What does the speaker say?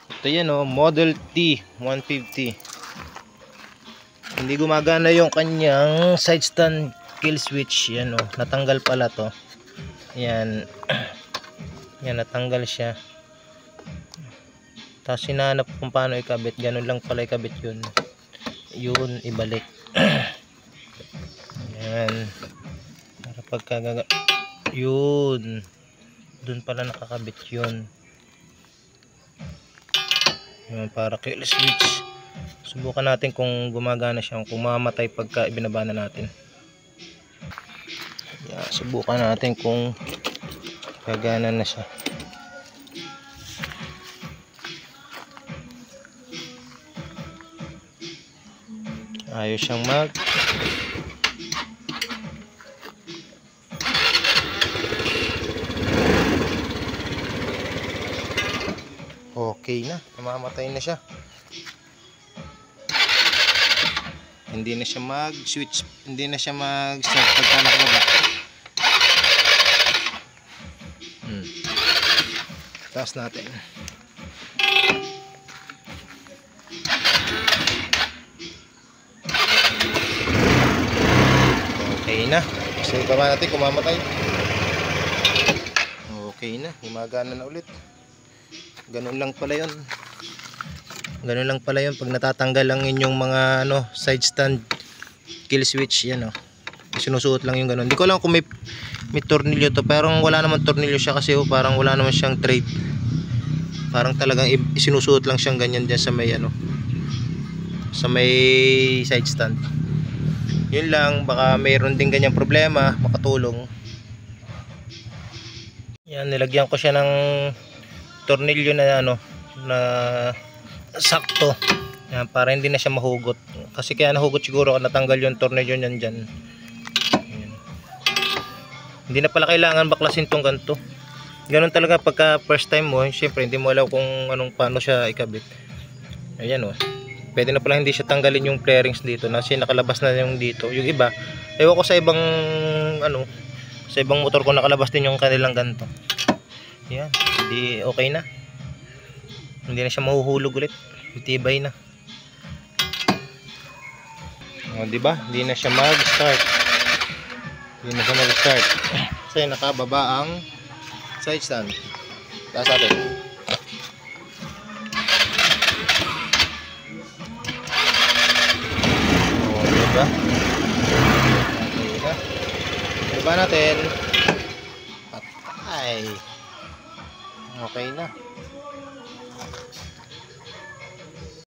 Ito yan oh, Model T 150. Hindi gumagana yung kanyang side stand kill switch. Yan oh, natanggal pala to. Yan. Yan, natanggal siya. Tapos hinahanap kung paano ikabit. Ganun lang pala ikabit yun. Yun, ibalik. Yan. Para pagkagaga. Yun. Dun pala nakakabit yun. Yan, para kill switch. Subukan natin kung gumagana siya, kung mamatay pagka ibinaba na natin. Yan, subukan natin kung gagana na siya. Ayos siyang mag. Okay na, mamamatay na siya. Hindi na siya mag-switch, hindi na siya mag-start pagka nakababa. Taas natin. Okay na. Kasi baba natin kung mamatay. Okay na, gumagana na ulit. Ganun lang pala yun. Ganun lang pala yun pag natatanggal lang inyong mga side stand kill switch. Yan sinusuot lang yung ganun. Hindi ko alam kung may tornilyo to, pero wala naman tornilyo siya kasi parang wala naman siyang trade. Parang talagang isinusuot lang siyang ganyan dyan sa may sa may side stand. Yun lang, baka mayroon din ganyang problema, makatulong. Yan, nilagyan ko siya ng tornilyo na na sakto. Yan, para hindi na siya mahugot. Kasi kaya nahugot siguro kung natanggal yung tornilyo niyan dyan. Yan. Hindi na pala kailangan baklasin tong ganito. Ganun talaga pagka first time mo, syempre hindi mo alam kung paano siya ikabit. Ayan pwede na pala hindi siya tanggalin yung flarings dito kasi nakalabas na yung dito. Yung iba, ewan ko sa ibang sa ibang motor ko nakalabas din yung kanilang ganito. Yan, hindi okay na. Hindi na siya mahuhulog ulit. Tibay na. Di ba? Hindi na siya mag-start. Hindi na siya mag-start. Kasi nakababa ang side stand. Taas natin. Diba? Okay na. Diba natin? Patay. Okay na.